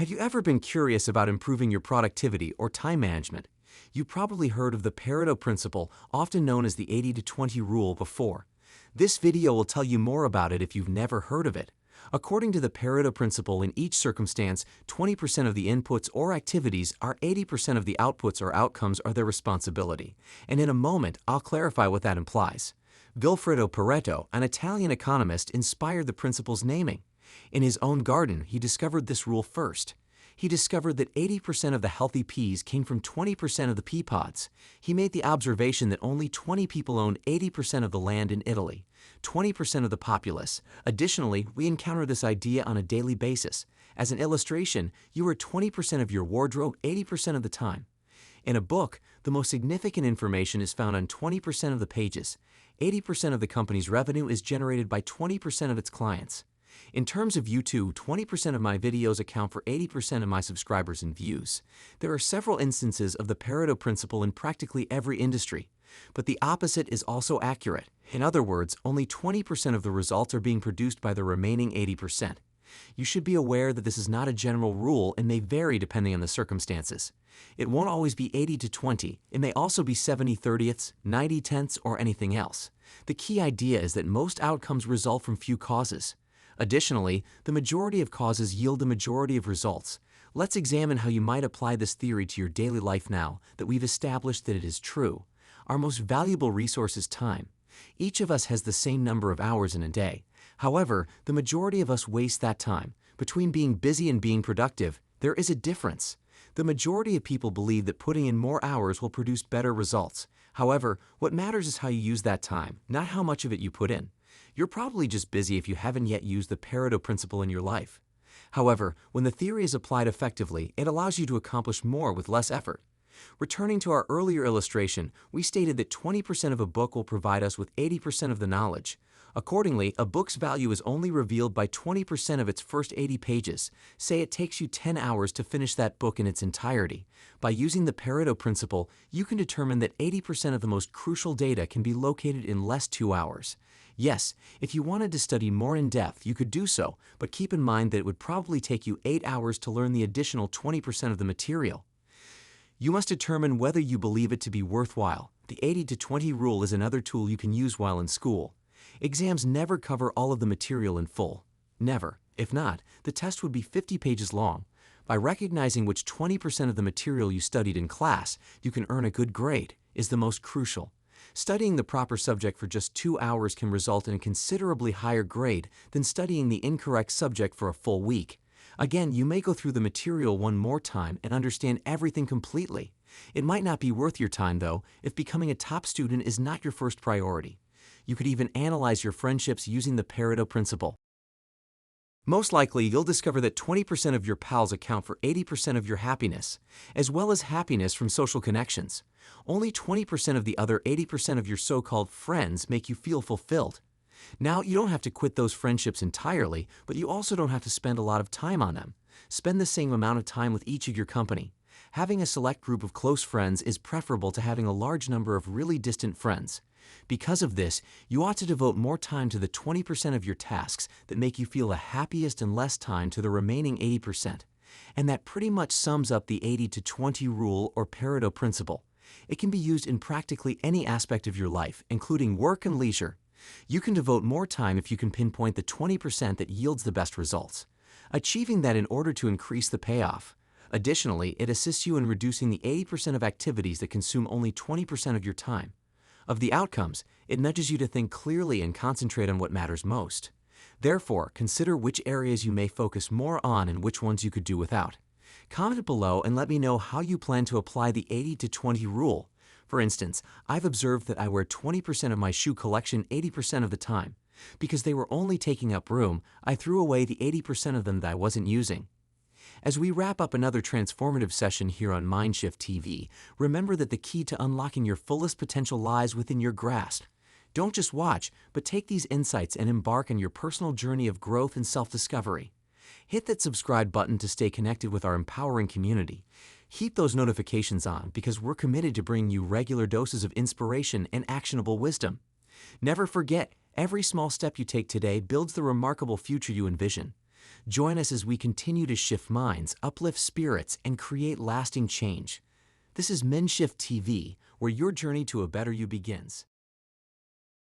Have you ever been curious about improving your productivity or time management? You probably heard of the Pareto principle, often known as the 80 to 20 rule, before. This video will tell you more about it if you've never heard of it. According to the Pareto principle, in each circumstance, 20% of the inputs or activities are 80% of the outputs or outcomes are their responsibility. And in a moment, I'll clarify what that implies. Vilfredo Pareto, an Italian economist, inspired the principle's naming. In his own garden, he discovered this rule first. He discovered that 80% of the healthy peas came from 20% of the pea pods. He made the observation that only 20 people owned 80% of the land in Italy, 20% of the populace. Additionally, we encounter this idea on a daily basis. As an illustration, you are 20% of your wardrobe 80% of the time. In a book, the most significant information is found on 20% of the pages. 80% of the company's revenue is generated by 20% of its clients. In terms of YouTube, 20% of my videos account for 80% of my subscribers and views. There are several instances of the Pareto principle in practically every industry, but the opposite is also accurate. In other words, only 20% of the results are being produced by the remaining 80%. You should be aware that this is not a general rule and may vary depending on the circumstances. It won't always be 80 to 20. It may also be 70 30ths, 90 tenths, or anything else. The key idea is that most outcomes result from few causes. Additionally, the majority of causes yield the majority of results. Let's examine how you might apply this theory to your daily life now that we've established that it is true. Our most valuable resource is time. Each of us has the same number of hours in a day. However, the majority of us waste that time. Between being busy and being productive, there is a difference. The majority of people believe that putting in more hours will produce better results. However, what matters is how you use that time, not how much of it you put in. You're probably just busy if you haven't yet used the Pareto principle in your life. However, when the theory is applied effectively, it allows you to accomplish more with less effort. Returning to our earlier illustration, we stated that 20% of a book will provide us with 80% of the knowledge. Accordingly, a book's value is only revealed by 20% of its first 80 pages. Say it takes you 10 hours to finish that book in its entirety. By using the Pareto principle, you can determine that 80% of the most crucial data can be located in less 2 hours. Yes, if you wanted to study more in depth, you could do so, but keep in mind that it would probably take you 8 hours to learn the additional 20% of the material. You must determine whether you believe it to be worthwhile. The 80 to 20 rule is another tool you can use while in school. Exams never cover all of the material in full. Never. If not, the test would be 50 pages long. By recognizing which 20% of the material you studied in class you can earn a good grade is the most crucial. Studying the proper subject for just 2 hours can result in a considerably higher grade than studying the incorrect subject for a full week. Again, you may go through the material one more time and understand everything completely. It might not be worth your time, though, if becoming a top student is not your first priority. You could even analyze your friendships using the Pareto principle. Most likely, you'll discover that 20% of your pals account for 80% of your happiness, as well as happiness from social connections. Only 20% of the other 80% of your so-called friends make you feel fulfilled. Now, you don't have to quit those friendships entirely, but you also don't have to spend a lot of time on them. Spend the same amount of time with each of your company. Having a select group of close friends is preferable to having a large number of really distant friends. Because of this, you ought to devote more time to the 20% of your tasks that make you feel the happiest and less time to the remaining 80%. And that pretty much sums up the 80 to 20 rule or Pareto principle. It can be used in practically any aspect of your life, including work and leisure. You can devote more time if you can pinpoint the 20% that yields the best results, achieving that in order to increase the payoff. Additionally, it assists you in reducing the 80% of activities that consume only 20% of your time. Of the outcomes, it nudges you to think clearly and concentrate on what matters most. Therefore, consider which areas you may focus more on and which ones you could do without. Comment below and let me know how you plan to apply the 80 to 20 rule. For instance, I've observed that I wear 20% of my shoe collection 80% of the time. Because they were only taking up room, I threw away the 80% of them that I wasn't using. As we wrap up another transformative session here on Mindshift TV, remember that the key to unlocking your fullest potential lies within your grasp. Don't just watch, but take these insights and embark on your personal journey of growth and self-discovery. Hit that subscribe button to stay connected with our empowering community. Keep those notifications on because we're committed to bringing you regular doses of inspiration and actionable wisdom. Never forget, every small step you take today builds the remarkable future you envision. Join us as we continue to shift minds, uplift spirits, and create lasting change. This is Men Shift TV, where your journey to a better you begins.